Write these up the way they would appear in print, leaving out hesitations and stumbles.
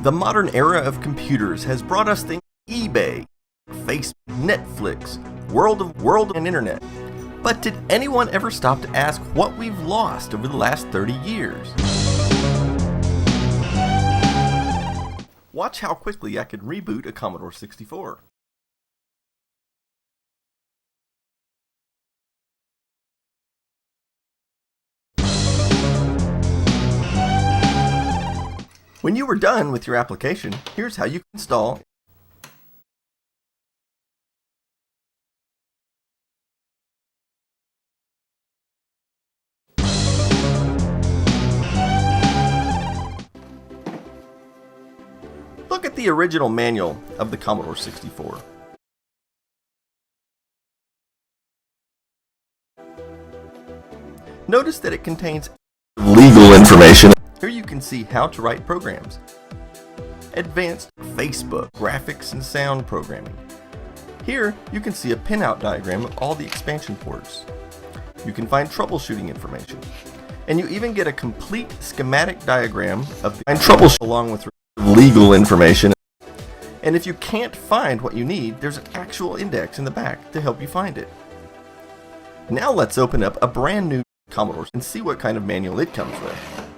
The modern era of computers has brought us things like eBay, Facebook, Netflix, world and internet. But did anyone ever stop to ask what we've lost over the last 30 years? Watch how quickly I could reboot a Commodore 64. When you are done with your application, here's how you can install . Look at the original manual of the Commodore 64. Notice that it contains legal information. Here you can see how to write programs, advanced Facebook, graphics and sound programming. Here you can see a pinout diagram of all the expansion ports. You can find troubleshooting information, and you even get a complete schematic diagram of the troubleshooting along with legal information. And if you can't find what you need, there's an actual index in the back to help you find it. Now let's open up a brand new Commodore and see what kind of manual it comes with.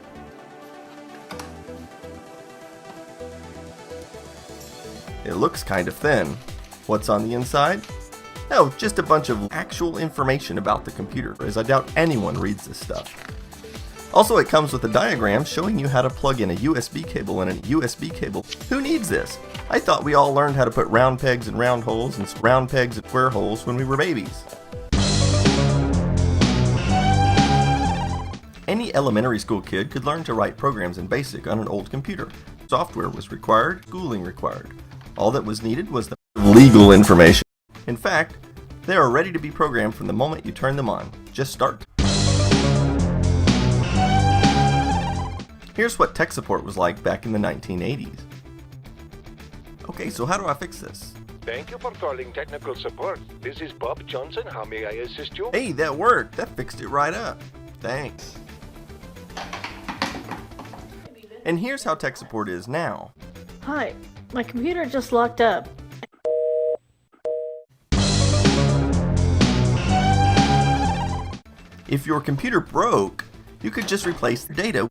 It looks kind of thin. What's on the inside? Oh, just a bunch of actual information about the computer, as I doubt anyone reads this stuff. Also, it comes with a diagram showing you how to plug in a USB cable and a USB cable. Who needs this? I thought we all learned how to put round pegs in round holes and round pegs in square holes when we were babies. Any elementary school kid could learn to write programs in BASIC on an old computer. Software was required, schooling required. All that was needed was the legal information. In fact, they are ready to be programmed from the moment you turn them on. Just start. Here's what tech support was like back in the 1980s. Okay, so how do I fix this? Thank you for calling technical support. This is Bob Johnson. How may I assist you? Hey, that worked. That fixed it right up. Thanks. And here's how tech support is now. Hi, my computer just locked up. If your computer broke, you could just replace the data.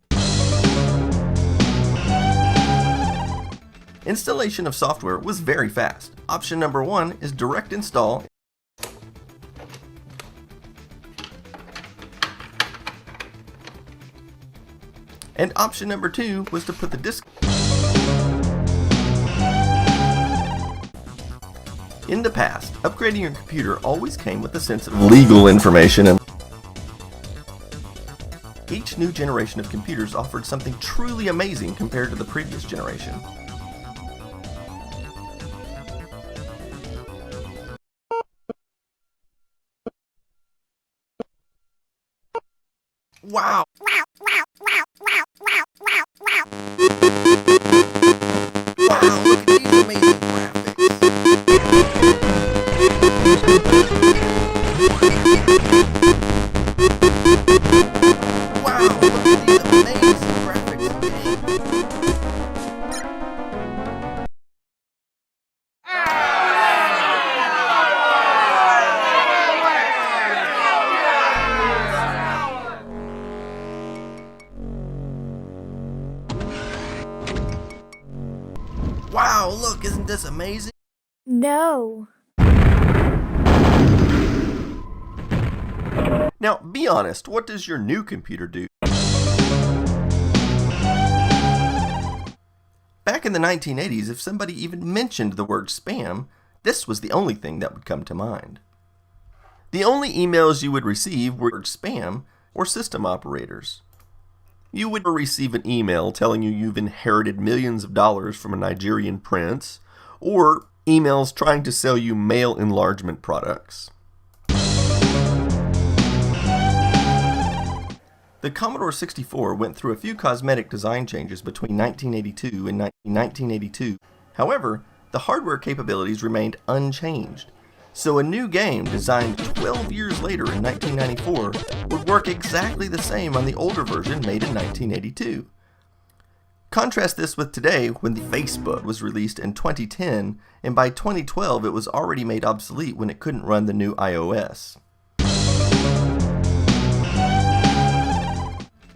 Installation of software was very fast. Option number 1 is direct install. And option number 2 was to put the disk. In the past, upgrading your computer always came with a sense of legal information, and each new generation of computers offered something truly amazing compared to the previous generation. Wow! Wow, look at these amazing graphics! Wow, look at these amazing graphics! Wow, look, isn't this amazing? No. Now, be honest, what does your new computer do? Back in the 1980s, if somebody even mentioned the word spam, this was the only thing that would come to mind. The only emails you would receive were spam or system operators. You would receive an email telling you you've inherited millions of dollars from a Nigerian prince, or emails trying to sell you mail enlargement products. The Commodore 64 went through a few cosmetic design changes between 1982 and 1982. However, the hardware capabilities remained unchanged. So a new game designed 12 years later in 1994 would work exactly the same on the older version made in 1982. Contrast this with today, when the Facebook was released in 2010, and by 2012 it was already made obsolete when it couldn't run the new iOS.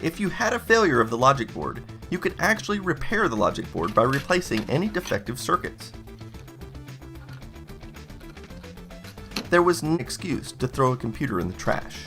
If you had a failure of the logic board, you could actually repair the logic board by replacing any defective circuits. There was no excuse to throw a computer in the trash.